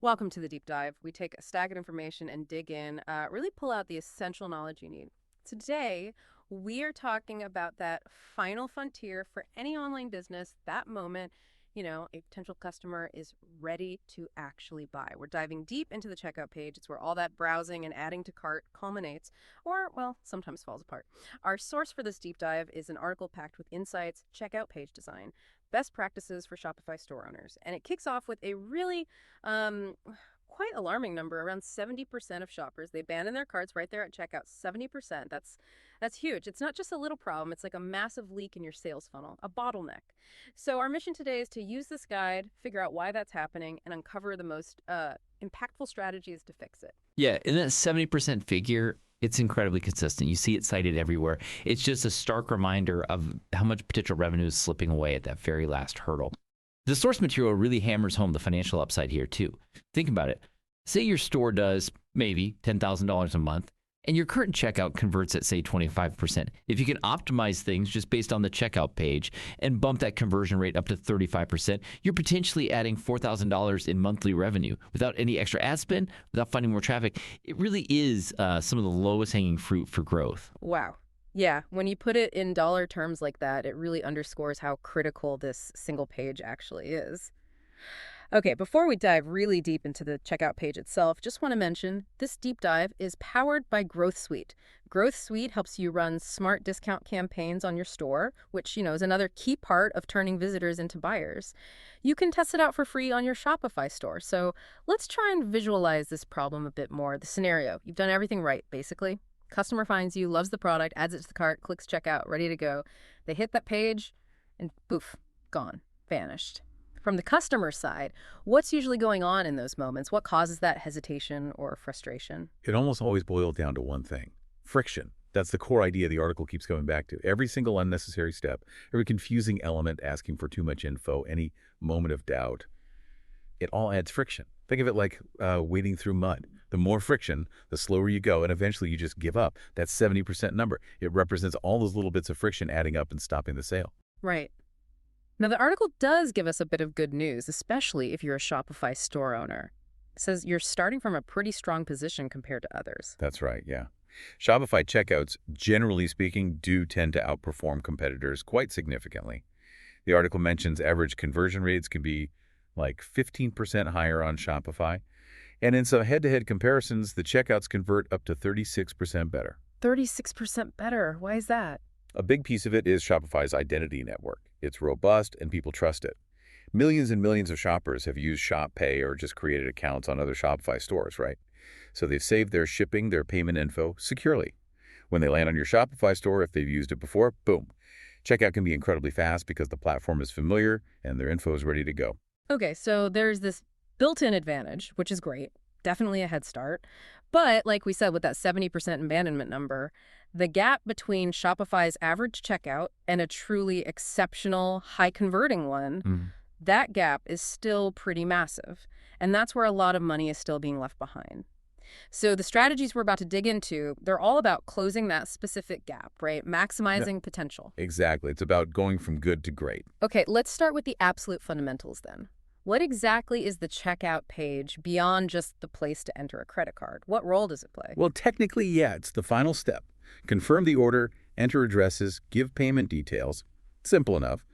Welcome to the deep dive. We take a stack of information and dig in, really pull out the essential knowledge you need. Today, we are talking about that final frontier for any online business, that moment, a potential customer is ready to actually buy. We're diving deep into the checkout page. It's where all that browsing and adding to cart culminates, or, well, sometimes falls apart. Our source for this deep dive is an article packed with insights, checkout page design, best practices for Shopify store owners. And it kicks off with a really quite alarming number. Around 70% of shoppers, they abandon their carts right there at checkout. 70%. That's huge. It's not just a little problem. It's like a massive leak in your sales funnel, a bottleneck. So our mission today is to use this guide, figure out why that's happening, and uncover the most impactful strategies to fix it. Yeah, and that 70% figure, it's incredibly consistent. You see it cited everywhere. It's just a stark reminder of how much potential revenue is slipping away at that very last hurdle. The source material really hammers home the financial upside here too. Think about it. Say your store does maybe $10,000 a month, and your current checkout converts at, say, 25%. If you can optimize things just based on the checkout page and bump that conversion rate up to 35%, you're potentially adding $4,000 in monthly revenue without any extra ad spend, without finding more traffic. It really is some of the lowest hanging fruit for growth. Wow. Yeah, when you put it in dollar terms like that, it really underscores how critical this single page actually is. Okay, before we dive really deep into the checkout page itself, just want to mention this deep dive is powered by Growth Suite. Growth Suite helps you run smart discount campaigns on your store, which, is another key part of turning visitors into buyers. You can test it out for free on your Shopify store. So let's try and visualize this problem a bit more. The scenario, you've done everything right, basically. Customer finds you, loves the product, adds it to the cart, clicks checkout, ready to go. They hit that page and poof, gone, vanished. From the customer side, what's usually going on in those moments? What causes that hesitation or frustration? It almost always boils down to one thing: friction. That's the core idea the article keeps coming back to. Every single unnecessary step, every confusing element asking for too much info, any moment of doubt, it all adds friction. Think of it like wading through mud. The more friction, the slower you go, and eventually you just give up. That 70% number, it represents all those little bits of friction adding up and stopping the sale. Right. Now, the article does give us a bit of good news, especially if you're a Shopify store owner. It says you're starting from a pretty strong position compared to others. That's right, yeah. Shopify checkouts, generally speaking, do tend to outperform competitors quite significantly. The article mentions average conversion rates can be like 15% higher on Shopify. And in some head-to-head comparisons, the checkouts convert up to 36% better. 36% better. Why is that? A big piece of it is Shopify's identity network. It's robust and people trust it. Millions and millions of shoppers have used Shop Pay or just created accounts on other Shopify stores, right? So they've saved their shipping, their payment info securely. When they land on your Shopify store, if they've used it before, boom. Checkout can be incredibly fast because the platform is familiar and their info is ready to go. Okay, so there's this built-in advantage, which is great. Definitely a head start. But like we said, with that 70% abandonment number, the gap between Shopify's average checkout and a truly exceptional, high-converting one, that gap is still pretty massive. And that's where a lot of money is still being left behind. So the strategies we're about to dig into, they're all about closing that specific gap, right? Maximizing potential. Exactly. It's about going from good to great. Okay, let's start with the absolute fundamentals then. What exactly is the checkout page beyond just the place to enter a credit card? What role does it play? Well, technically, yeah, it's the final step. Confirm the order, enter addresses, give payment details. Simple enough.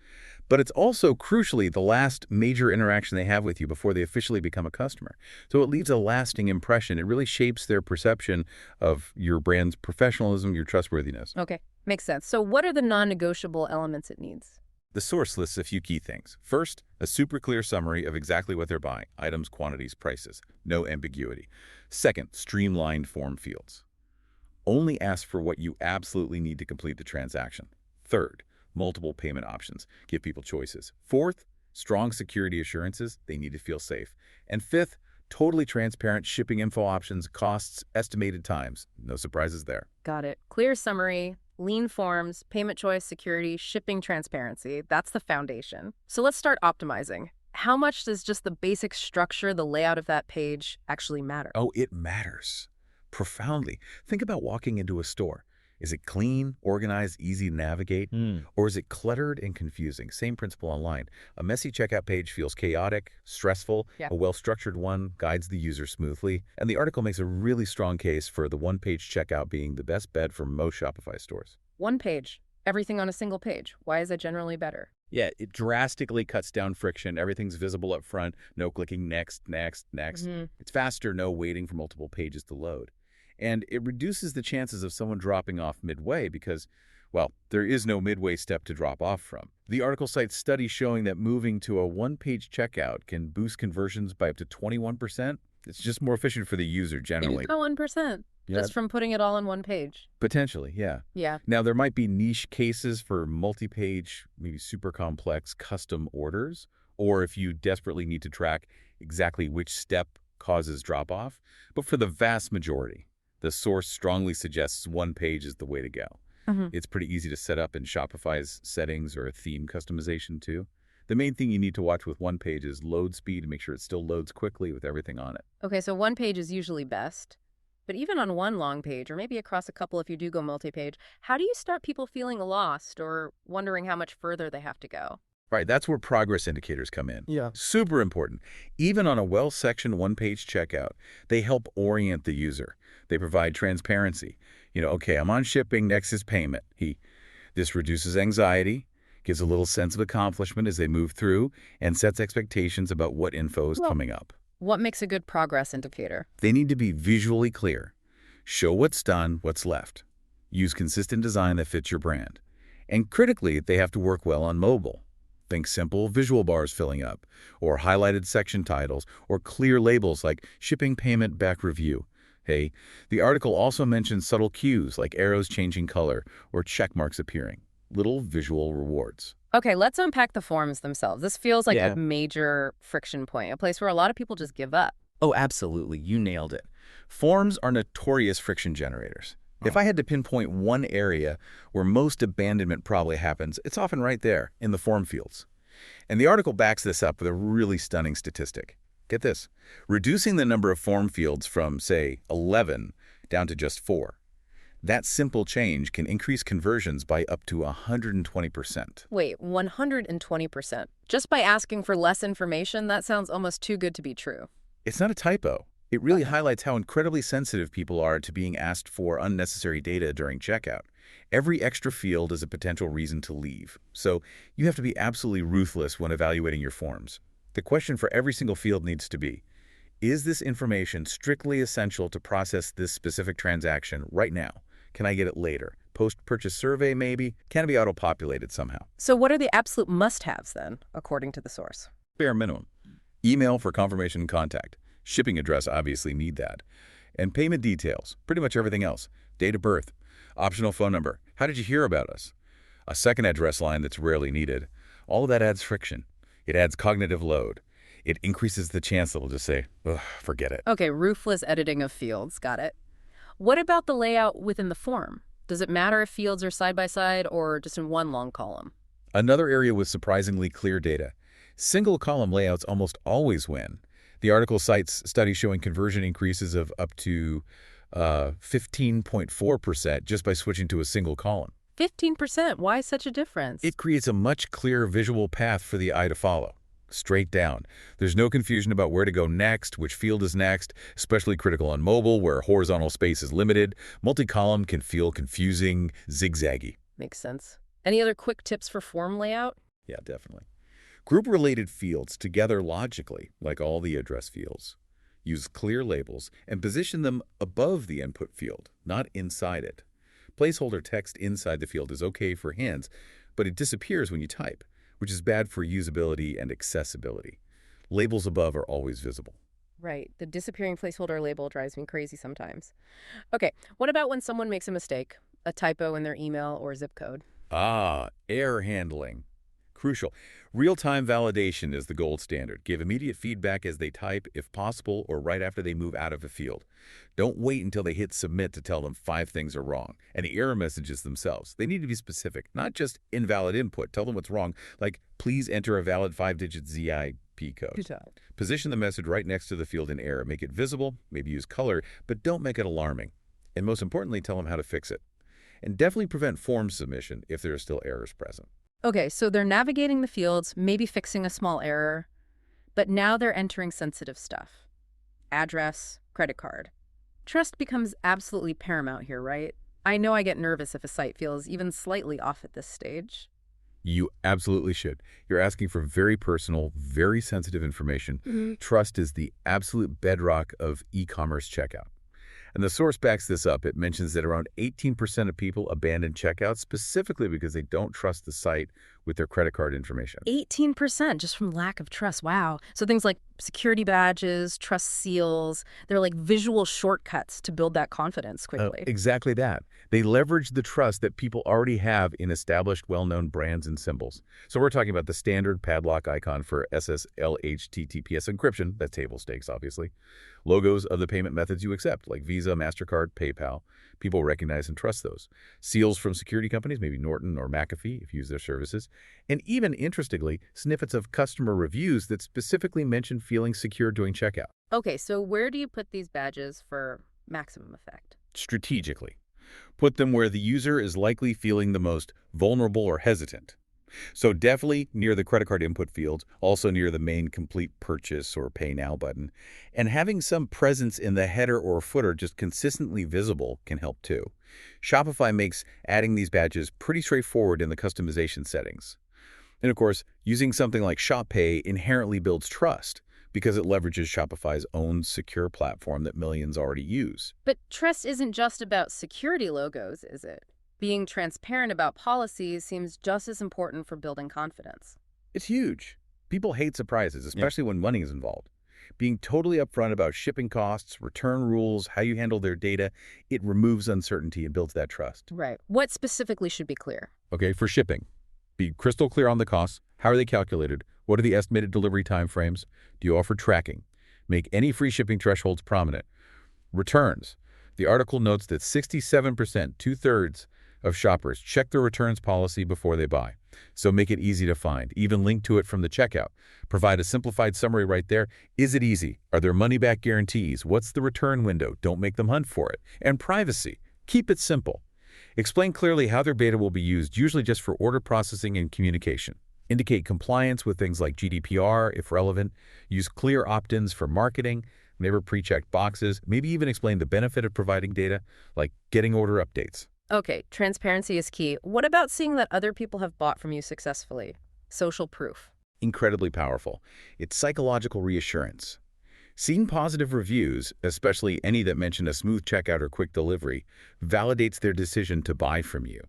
But it's also, crucially, the last major interaction they have with you before they officially become a customer. So it leaves a lasting impression. It really shapes their perception of your brand's professionalism, your trustworthiness. Okay, makes sense. So what are the non-negotiable elements it needs? The source lists a few key things. First, a super clear summary of exactly what they're buying: items, quantities, prices. No ambiguity. Second, streamlined form fields. Only ask for what you absolutely need to complete the transaction. Third, multiple payment options. Give people choices. Fourth, strong security assurances. They need to feel safe. And fifth, totally transparent shipping info options, costs, estimated times. No surprises there. Got it. Clear summary, lean forms, payment choice, security, shipping transparency. That's the foundation. So let's start optimizing. How much does just the basic structure, the layout of that page actually matter? Oh, it matters profoundly. Think about walking into a store. Is it clean, organized, easy to navigate? Hmm. Or is it cluttered and confusing? Same principle online. A messy checkout page feels chaotic, stressful. Yeah. A well-structured one guides the user smoothly. And the article makes a really strong case for the one-page checkout being the best bet for most Shopify stores. One page. Everything on a single page. Why is it generally better? Yeah, it drastically cuts down friction. Everything's visible up front. No clicking next, next, next. Mm-hmm. It's faster, no waiting for multiple pages to load. And it reduces the chances of someone dropping off midway because, well, there is no midway step to drop off from. The article cites studies showing that moving to a one-page checkout can boost conversions by up to 21%. It's just more efficient for the user generally. 1%. Yeah. Just from putting it all on one page. Potentially, yeah. Yeah. Now, there might be niche cases for multi-page, maybe super complex custom orders, or if you desperately need to track exactly which step causes drop-off. But for the vast majority, the source strongly suggests one page is the way to go. Mm-hmm. It's pretty easy to set up in Shopify's settings or a theme customization too. The main thing you need to watch with one page is load speed to make sure it still loads quickly with everything on it. Okay, so one page is usually best. But even on one long page, or maybe across a couple if you do go multi-page, how do you stop people feeling lost or wondering how much further they have to go? Right, that's where progress indicators come in. Yeah. Super important. Even on a well-sectioned one-page checkout, they help orient the user. They provide transparency. Okay, I'm on shipping, next is payment. This reduces anxiety, gives a little sense of accomplishment as they move through, and sets expectations about what info is coming up. What makes a good progress indicator? They need to be visually clear. Show what's done, what's left. Use consistent design that fits your brand. And critically, they have to work well on mobile. Think simple visual bars filling up, or highlighted section titles, or clear labels like shipping payment back review. Hey, the article also mentions subtle cues like arrows changing color or check marks appearing. Little visual rewards. Okay, let's unpack the forms themselves. This feels like Yeah. a major friction point, a place where a lot of people just give up. Oh, absolutely. You nailed it. Forms are notorious friction generators. If I had to pinpoint one area where most abandonment probably happens, it's often right there in the form fields. And the article backs this up with a really stunning statistic. Get this. Reducing the number of form fields from, say, 11 down to just 4. That simple change can increase conversions by up to 120%. Wait, 120%. Just by asking for less information, that sounds almost too good to be true. It's not a typo. It really highlights how incredibly sensitive people are to being asked for unnecessary data during checkout. Every extra field is a potential reason to leave. So you have to be absolutely ruthless when evaluating your forms. The question for every single field needs to be, is this information strictly essential to process this specific transaction right now? Can I get it later? Post-purchase survey, maybe? Can it be auto-populated somehow? So what are the absolute must-haves then, according to the source? Bare minimum. Email for confirmation and contact. Shipping address, obviously need that. And payment details, pretty much everything else. Date of birth. Optional phone number. How did you hear about us? A second address line that's rarely needed. All of that adds friction. It adds cognitive load. It increases the chance that they'll just say, ugh, forget it. Okay, ruthless editing of fields, got it. What about the layout within the form? Does it matter if fields are side by side or just in one long column? Another area with surprisingly clear data. Single column layouts almost always win. The article cites studies showing conversion increases of up to 15.4% just by switching to a single column. 15%? Why such a difference? It creates a much clearer visual path for the eye to follow. Straight down. There's no confusion about where to go next, which field is next, especially critical on mobile where horizontal space is limited. Multi-column can feel confusing, zigzaggy. Makes sense. Any other quick tips for form layout? Yeah, definitely. Group related fields together logically, like all the address fields. Use clear labels and position them above the input field, not inside it. Placeholder text inside the field is okay for hands, but it disappears when you type, which is bad for usability and accessibility. Labels above are always visible. Right. The disappearing placeholder label drives me crazy sometimes. Okay, what about when someone makes a mistake, a typo in their email or zip code? Error handling. Crucial. Real-time validation is the gold standard. Give immediate feedback as they type, if possible, or right after they move out of a field. Don't wait until they hit submit to tell them 5 things are wrong. And the error messages themselves. They need to be specific, not just invalid input. Tell them what's wrong, like, please enter a valid 5-digit ZIP code. Position the message right next to the field in error. Make it visible, maybe use color, but don't make it alarming. And most importantly, tell them how to fix it. and definitely prevent form submission if there are still errors present. Okay, so they're navigating the fields, maybe fixing a small error, but now they're entering sensitive stuff. Address, credit card. Trust becomes absolutely paramount here, right? I know I get nervous if a site feels even slightly off at this stage. You absolutely should. You're asking for very personal, very sensitive information. Trust is the absolute bedrock of e-commerce checkout. And the source backs this up. It mentions that around 18% of people abandon checkout specifically because they don't trust the site with their credit card information. 18% just from lack of trust. Wow. So things like security badges, trust seals, they're like visual shortcuts to build that confidence quickly. Exactly that. They leverage the trust that people already have in established, well-known brands and symbols. So we're talking about the standard padlock icon for SSL HTTPS encryption, that's table stakes, obviously. Logos of the payment methods you accept, like Visa, MasterCard, PayPal. People recognize and trust those. Seals from security companies, maybe Norton or McAfee, if you use their services. And even, interestingly, snippets of customer reviews that specifically mention feeling secure during checkout. Okay, so where do you put these badges for maximum effect? Strategically. Put them where the user is likely feeling the most vulnerable or hesitant. So definitely near the credit card input fields, also near the main complete purchase or pay now button. And having some presence in the header or footer just consistently visible can help too. Shopify makes adding these badges pretty straightforward in the customization settings. And of course, using something like Shop Pay inherently builds trust because it leverages Shopify's own secure platform that millions already use. But trust isn't just about security logos, is it? Being transparent about policies seems just as important for building confidence. It's huge. People hate surprises, especially when money is involved. Being totally upfront about shipping costs, return rules, how you handle their data, it removes uncertainty and builds that trust. Right. What specifically should be clear? Okay, for shipping, be crystal clear on the costs. How are they calculated? What are the estimated delivery time frames? Do you offer tracking? Make any free shipping thresholds prominent. Returns. The article notes that 67%, two-thirds, of shoppers check their returns policy before they buy. So make it easy to find. Even link to it from the checkout. Provide a simplified summary right there. Is it easy? Are there money-back guarantees? What's the return window? Don't make them hunt for it. And privacy. Keep it simple. Explain clearly how their data will be used, usually just for order processing and communication. Indicate compliance with things like GDPR, if relevant. Use clear opt-ins for marketing. Never pre-checked boxes. Maybe even explain the benefit of providing data, like getting order updates. Okay, transparency is key. What about seeing that other people have bought from you successfully? Social proof. Incredibly powerful. It's psychological reassurance. Seeing positive reviews, especially any that mention a smooth checkout or quick delivery, validates their decision to buy from you.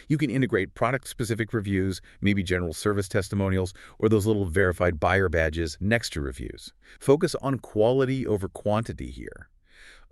You can integrate product-specific reviews, maybe general service testimonials, or those little verified buyer badges next to reviews. Focus on quality over quantity here.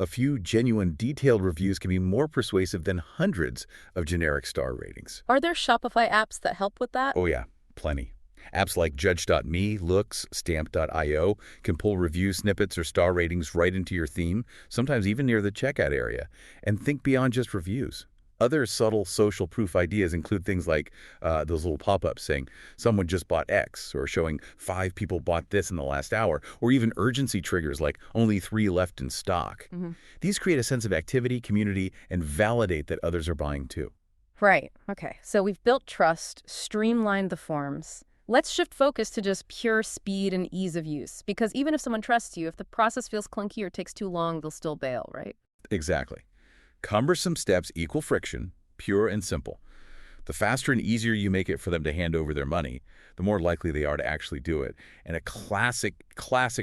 A few genuine, detailed reviews can be more persuasive than hundreds of generic star ratings. Are there Shopify apps that help with that? Oh yeah, plenty. Apps like Judge.me, Looks, Stamp.io can pull review snippets or star ratings right into your theme, sometimes even near the checkout area. And think beyond just reviews. Other subtle social proof ideas include things like those little pop-ups saying someone just bought X, or showing 5 people bought this in the last hour, or even urgency triggers like only 3 left in stock. These create a sense of activity, community, and validate that others are buying too. Right. Okay. So we've built trust, streamlined the forms. Let's shift focus to just pure speed and ease of use. Because even if someone trusts you, if the process feels clunky or takes too long, they'll still bail, right? Exactly. Cumbersome steps equal friction, pure and simple. The faster and easier you make it for them to hand over their money, the more likely they are to actually do it. And a classic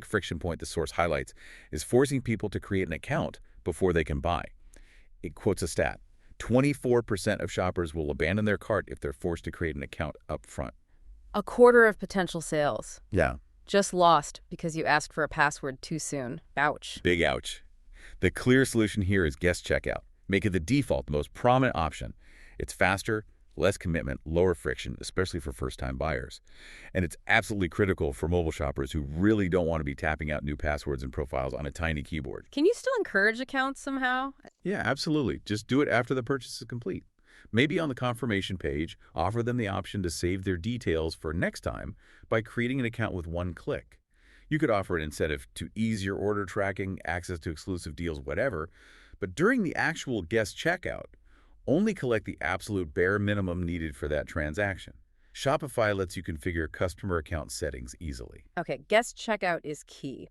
friction point the source highlights is forcing people to create an account before they can buy. It quotes a stat. 24% of shoppers will abandon their cart if they're forced to create an account up front. A quarter of potential sales. Yeah. Just lost because you asked for a password too soon. Ouch. Big ouch. The clear solution here is guest checkout. Make it the default, the most prominent option. It's faster, less commitment, lower friction, especially for first-time buyers. And it's absolutely critical for mobile shoppers who really don't want to be tapping out new passwords and profiles on a tiny keyboard. Can you still encourage accounts somehow? Yeah, absolutely. Just do it after the purchase is complete. Maybe on the confirmation page, offer them the option to save their details for next time by creating an account with one click. You could offer an incentive to ease your order tracking, access to exclusive deals, whatever. But during the actual guest checkout, Only collect the absolute bare minimum needed for that transaction. Shopify lets you configure customer account settings easily. Okay, guest checkout is key.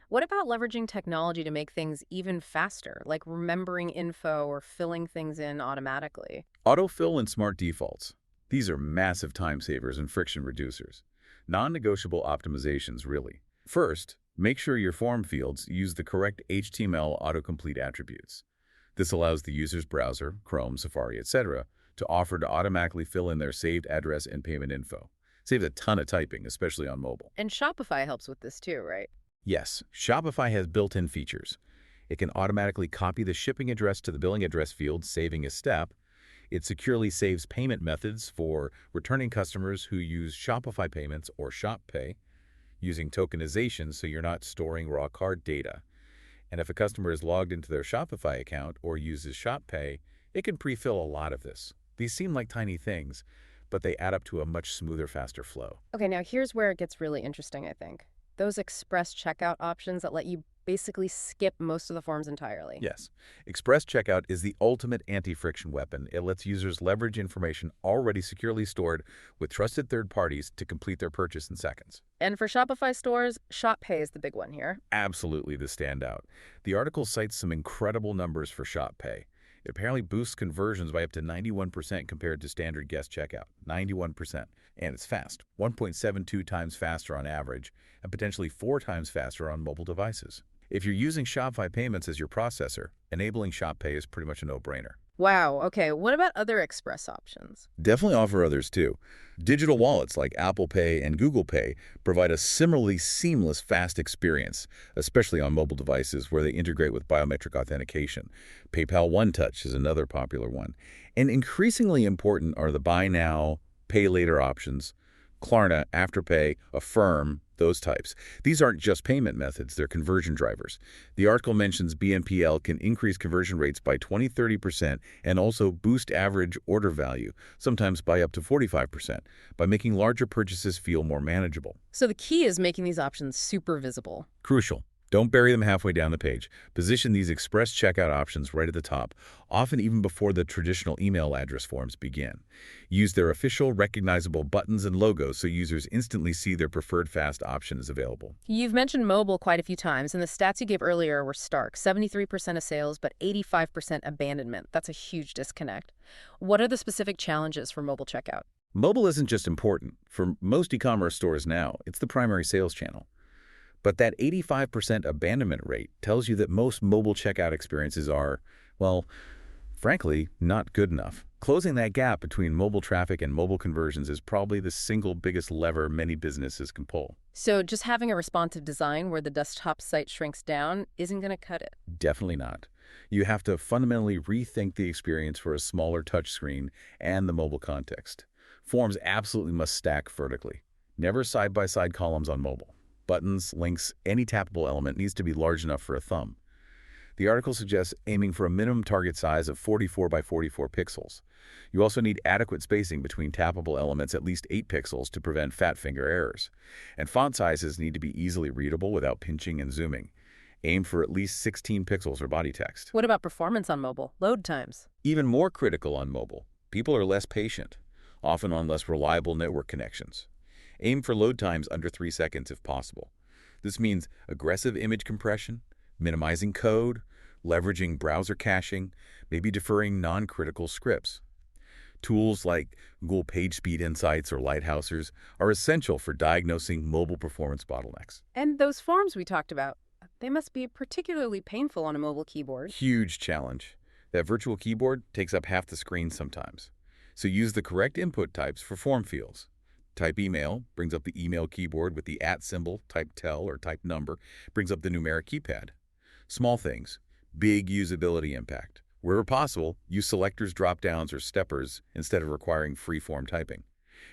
What about leveraging technology to make things even faster, like remembering info or filling things in automatically? Autofill and smart defaults. These are massive time savers and friction reducers. Non-negotiable optimizations, really. First, make sure your form fields use the correct HTML autocomplete attributes. This allows the user's browser, Chrome, Safari, etc., to offer to automatically fill in their saved address and payment info. Saves a ton of typing, especially on mobile. And Shopify helps with this too, right? Yes, Shopify has built-in features. It can automatically copy the shipping address to the billing address field, saving a step. It securely saves payment methods for returning customers who use Shopify Payments or Shop Pay, using tokenization so you're not storing raw card data. And if a customer is logged into their Shopify account or uses Shop Pay, it can pre-fill a lot of this. These seem like tiny things, but they add up to a much smoother, faster flow. Okay, now here's where it gets really interesting, I think. Those express checkout options that let you basically skip most of the forms entirely. Yes, Express Checkout is the ultimate anti-friction weapon. It lets users leverage information already securely stored with trusted third parties to complete their purchase in seconds. And for Shopify stores, Shop Pay is the big one here. Absolutely the standout. The article cites some incredible numbers for Shop Pay. It apparently boosts conversions by up to 91% compared to standard guest checkout. 91%. And it's fast. 1.72 times faster on average, and potentially 4 times faster on mobile devices. If you're using Shopify Payments as your processor, enabling Shop Pay is pretty much a no-brainer. Wow, okay, what about other express options? Definitely offer others too. Digital wallets like Apple Pay and Google Pay provide a similarly seamless, fast experience, especially on mobile devices where they integrate with biometric authentication. PayPal One Touch is another popular one. And increasingly important are the buy now, pay later options, Klarna, Afterpay, Affirm, those types. These aren't just payment methods, they're conversion drivers. The article mentions BNPL can increase conversion rates by 20-30% and also boost average order value, sometimes by up to 45%, by making larger purchases feel more manageable. So the key is making these options super visible. Crucial. Don't bury them halfway down the page. Position these express checkout options right at the top, often even before the traditional email address forms begin. Use their official, recognizable buttons and logos so users instantly see their preferred fast option is available. You've mentioned mobile quite a few times, and the stats you gave earlier were stark. 73% of sales, but 85% abandonment. That's a huge disconnect. What are the specific challenges for mobile checkout? Mobile isn't just important. For most e-commerce stores now, it's the primary sales channel. But that 85% abandonment rate tells you that most mobile checkout experiences are, well, frankly, not good enough. Closing that gap between mobile traffic and mobile conversions is probably the single biggest lever many businesses can pull. So just having a responsive design where the desktop site shrinks down isn't going to cut it. Definitely not. You have to fundamentally rethink the experience for a smaller touchscreen and the mobile context. Forms absolutely must stack vertically. Never side-by-side columns on mobile. Buttons, links, any tappable element needs to be large enough for a thumb. The article suggests aiming for a minimum target size of 44 by 44 pixels. You also need adequate spacing between tappable elements, at least 8 pixels, to prevent fat finger errors. And font sizes need to be easily readable without pinching and zooming. Aim for at least 16 pixels for body text. What about performance on mobile? Load times? Even more critical on mobile. People are less patient, often on less reliable network connections. Aim for load times under 3 seconds if possible. This means aggressive image compression, minimizing code, leveraging browser caching, maybe deferring non-critical scripts. Tools like Google PageSpeed Insights or Lighthousers are essential for diagnosing mobile performance bottlenecks. And those forms we talked about, they must be particularly painful on a mobile keyboard. Huge challenge. That virtual keyboard takes up half the screen sometimes. So use the correct input types for form fields. Type email brings up the email keyboard with the @ symbol, type tel or type number brings up the numeric keypad. Small things, big usability impact. Wherever possible, use selectors, drop-downs, or steppers instead of requiring free-form typing.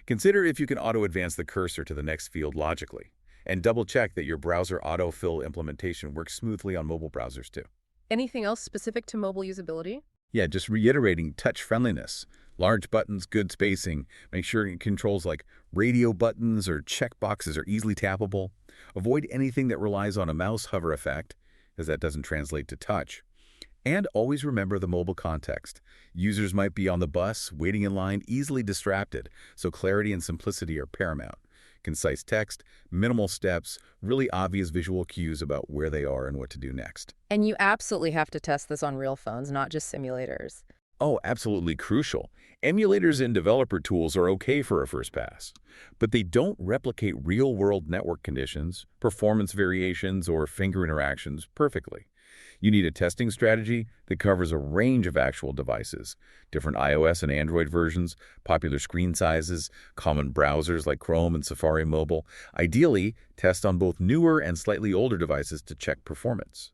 Consider if you can auto-advance the cursor to the next field logically, and double-check that your browser autofill implementation works smoothly on mobile browsers too. Anything else specific to mobile usability? Yeah, just reiterating touch friendliness. Large buttons, good spacing. Make sure controls like radio buttons or checkboxes are easily tappable. Avoid anything that relies on a mouse hover effect, as that doesn't translate to touch. And always remember the mobile context. Users might be on the bus, waiting in line, easily distracted, so clarity and simplicity are paramount. Concise text, minimal steps, really obvious visual cues about where they are and what to do next. And you absolutely have to test this on real phones, not just simulators. Oh, absolutely crucial. Emulators and developer tools are okay for a first pass, but they don't replicate real-world network conditions, performance variations, or finger interactions perfectly. You need a testing strategy that covers a range of actual devices, different iOS and Android versions, popular screen sizes, common browsers like Chrome and Safari Mobile. Ideally, test on both newer and slightly older devices to check performance.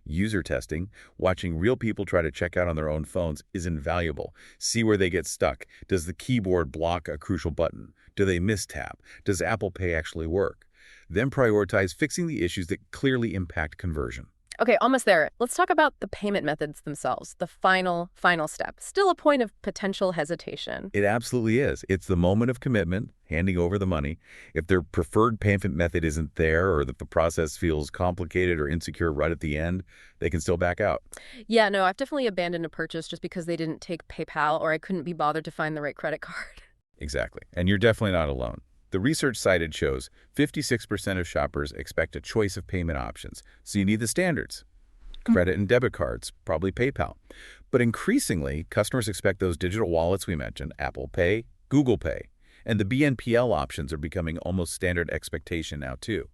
User testing, watching real people try to check out on their own phones, is invaluable. See where they get stuck. Does the keyboard block a crucial button? Do they mistap? Does Apple Pay actually work? Then prioritize fixing the issues that clearly impact conversion. Okay, almost there. Let's talk about the payment methods themselves, the final step. Still a point of potential hesitation. It absolutely is. It's the moment of commitment, handing over the money. If their preferred payment method isn't there or that the process feels complicated or insecure right at the end, they can still back out. Yeah, no, I've definitely abandoned a purchase just because they didn't take PayPal or I couldn't be bothered to find the right credit card. Exactly. And you're definitely not alone. The research cited shows 56% of shoppers expect a choice of payment options, so you need the standards. Credit and debit cards, probably PayPal. But increasingly, customers expect those digital wallets we mentioned, Apple Pay, Google Pay, and the BNPL options are becoming almost standard expectation now too.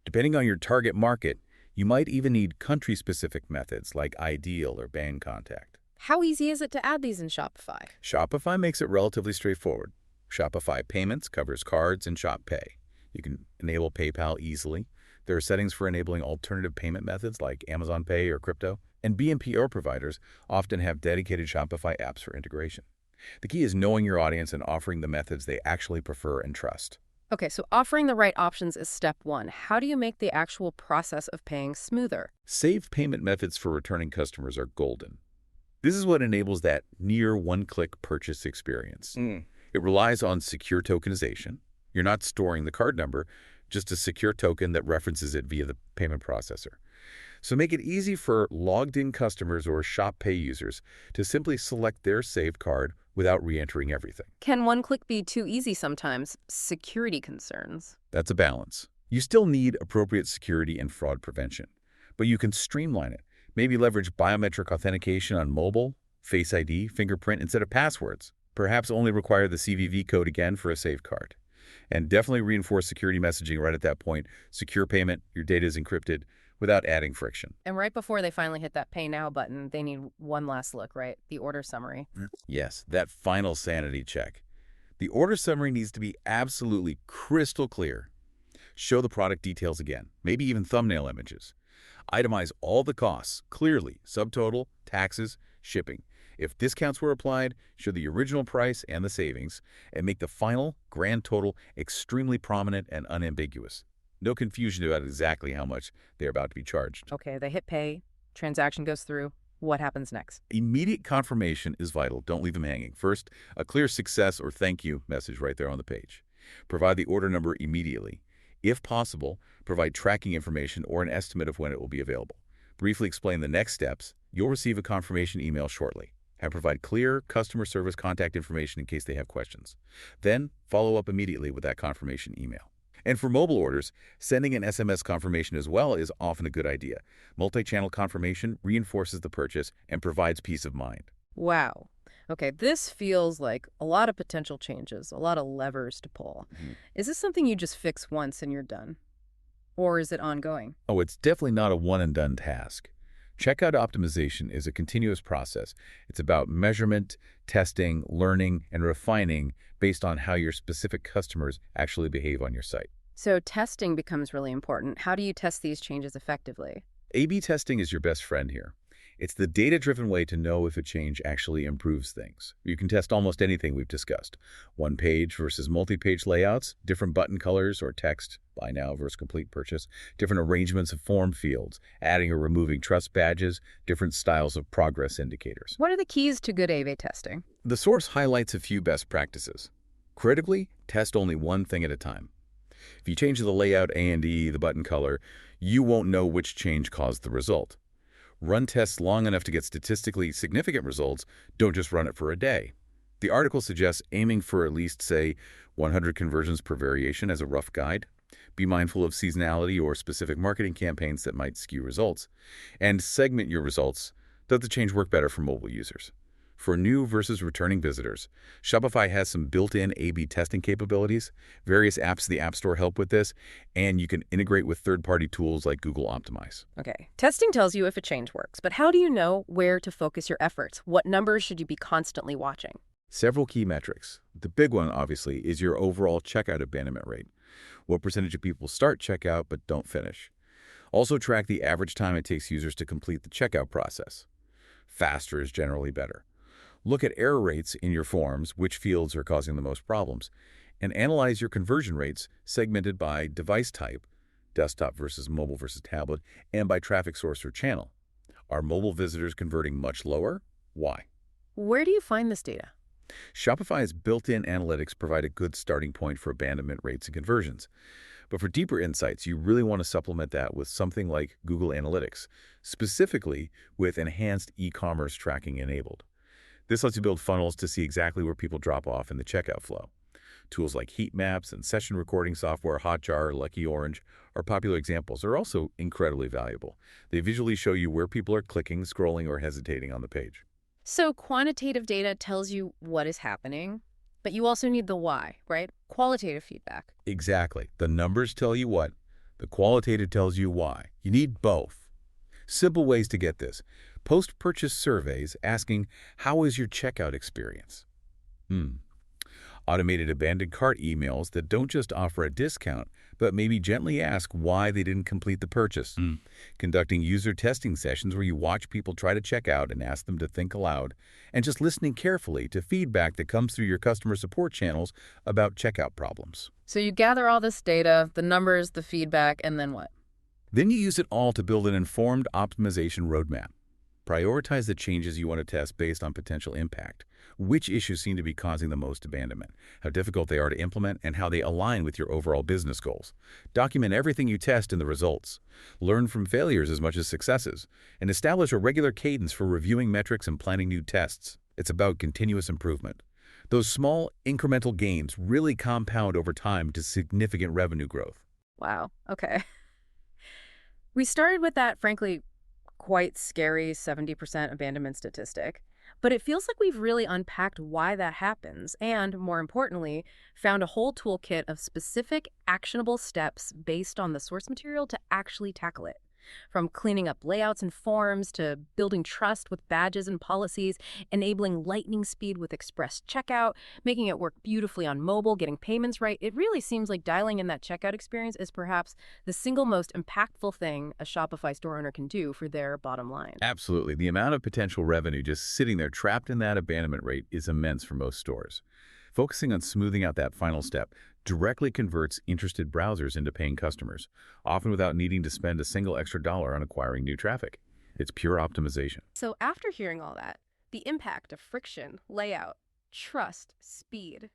Depending on your target market, you might even need country-specific methods like Ideal or Bank Contact. How easy is it to add these in Shopify? Shopify makes it relatively straightforward. Shopify Payments covers cards and Shop Pay. You can enable PayPal easily. There are settings for enabling alternative payment methods like Amazon Pay or crypto. And BNPL providers often have dedicated Shopify apps for integration. The key is knowing your audience and offering the methods they actually prefer and trust. Okay, so offering the right options is step one. How do you make the actual process of paying smoother? Saved payment methods for returning customers are golden. This is what enables that near one-click purchase experience. It relies on secure tokenization. You're not storing the card number, just a secure token that references it via the payment processor. So make it easy for logged-in customers or Shop Pay users to simply select their saved card without re-entering everything. Can one click be too easy sometimes? Security concerns. That's a balance. You still need appropriate security and fraud prevention, but you can streamline it. Maybe leverage biometric authentication on mobile, Face ID, fingerprint instead of passwords. Perhaps only require the CVV code again for a saved card. And definitely reinforce security messaging right at that point. Secure payment, your data is encrypted, without adding friction. And right before they finally hit that Pay Now button, they need one last look, right? The order summary. Yes, that final sanity check. The order summary needs to be absolutely crystal clear. Show the product details again, maybe even thumbnail images. Itemize all the costs clearly, subtotal, taxes, shipping. If discounts were applied, show the original price and the savings, and make the final grand total extremely prominent and unambiguous. No confusion about exactly how much they're about to be charged. Okay, they hit pay, transaction goes through. What happens next? Immediate confirmation is vital. Don't leave them hanging. First, a clear success or thank you message right there on the page. Provide the order number immediately. If possible, provide tracking information or an estimate of when it will be available. Briefly explain the next steps. You'll receive a confirmation email shortly. And provide clear customer service contact information in case they have questions. Then, follow up immediately with that confirmation email. And for mobile orders, sending an SMS confirmation as well is often a good idea. Multi-channel confirmation reinforces the purchase and provides peace of mind. Wow. Okay, this feels like a lot of potential changes, a lot of levers to pull. Is this something you just fix once and you're done? Or is it ongoing? Oh, it's definitely not a one-and-done task. Checkout optimization is a continuous process. It's about measurement, testing, learning, and refining based on how your specific customers actually behave on your site. So testing becomes really important. How do you test these changes effectively? A/B testing is your best friend here. It's the data-driven way to know if a change actually improves things. You can test almost anything we've discussed. One-page versus multi-page layouts, different button colors or text, buy now versus complete purchase, different arrangements of form fields, adding or removing trust badges, different styles of progress indicators. What are the keys to good A/B testing? The source highlights a few best practices. Critically, test only one thing at a time. If you change the layout and the button color, you won't know which change caused the result. Run tests long enough to get statistically significant results. Don't just run it for a day. The article suggests aiming for at least, say, 100 conversions per variation as a rough guide. Be mindful of seasonality or specific marketing campaigns that might skew results. And segment your results. Does the change work better for mobile users? For new versus returning visitors, Shopify has some built-in A/B testing capabilities. Various apps in the App Store help with this, and you can integrate with third-party tools like Google Optimize. Okay. Testing tells you if a change works, but how do you know where to focus your efforts? What numbers should you be constantly watching? Several key metrics. The big one, obviously, is your overall checkout abandonment rate. What percentage of people start checkout but don't finish? Also track the average time it takes users to complete the checkout process. Faster is generally better. Look at error rates in your forms, which fields are causing the most problems, and analyze your conversion rates segmented by device type, desktop versus mobile versus tablet, and by traffic source or channel. Are mobile visitors converting much lower? Why? Where do you find this data? Shopify's built-in analytics provide a good starting point for abandonment rates and conversions. But for deeper insights, you really want to supplement that with something like Google Analytics, specifically with enhanced e-commerce tracking enabled. This lets you build funnels to see exactly where people drop off in the checkout flow. Tools like heat maps and session recording software, Hotjar or Lucky Orange, are popular examples. They're also incredibly valuable. They visually show you where people are clicking, scrolling, or hesitating on the page. So quantitative data tells you what is happening, but you also need the why, right? Qualitative feedback. Exactly. The numbers tell you what. The qualitative tells you why. You need both. Simple ways to get this. Post-purchase surveys asking, how is your checkout experience? Automated abandoned cart emails that don't just offer a discount, but maybe gently ask why they didn't complete the purchase. Conducting user testing sessions where you watch people try to check out and ask them to think aloud, and just listening carefully to feedback that comes through your customer support channels about checkout problems. So you gather all this data, the numbers, the feedback, and then what? Then you use it all to build an informed optimization roadmap. Prioritize the changes you want to test based on potential impact. Which issues seem to be causing the most abandonment, how difficult they are to implement, and how they align with your overall business goals. Document everything you test and the results. Learn from failures as much as successes, and establish a regular cadence for reviewing metrics and planning new tests. It's about continuous improvement. Those small, incremental gains really compound over time to significant revenue growth. Wow. Okay. We started with that, frankly, quite scary 70% abandonment statistic. But it feels like we've really unpacked why that happens and, more importantly, found a whole toolkit of specific, actionable steps based on the source material to actually tackle it. From cleaning up layouts and forms to building trust with badges and policies, enabling lightning speed with express checkout, making it work beautifully on mobile, getting payments right. It really seems like dialing in that checkout experience is perhaps the single most impactful thing a Shopify store owner can do for their bottom line. Absolutely. The amount of potential revenue just sitting there trapped in that abandonment rate is immense for most stores. Focusing on smoothing out that final step directly converts interested browsers into paying customers, often without needing to spend a single extra dollar on acquiring new traffic. It's pure optimization. So after hearing all that, the impact of friction, layout, trust, speed,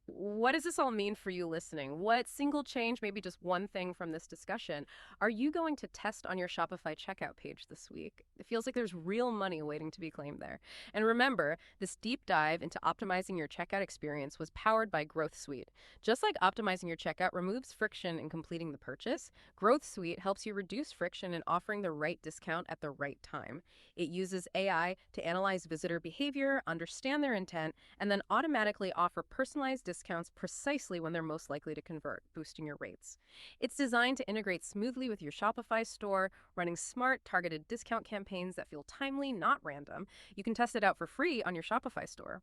what does this all mean for you listening? What single change, maybe just one thing from this discussion, are you going to test on your Shopify checkout page this week? It feels like there's real money waiting to be claimed there. And remember, this deep dive into optimizing your checkout experience was powered by Growth Suite. Just like optimizing your checkout removes friction in completing the purchase, Growth Suite helps you reduce friction in offering the right discount at the right time. It uses AI to analyze visitor behavior, understand their intent, and then automatically offer personalized discounts precisely when they're most likely to convert, boosting your rates. It's designed to integrate smoothly with your Shopify store, running smart, targeted discount campaigns that feel timely, not random. You can test it out for free on your Shopify store.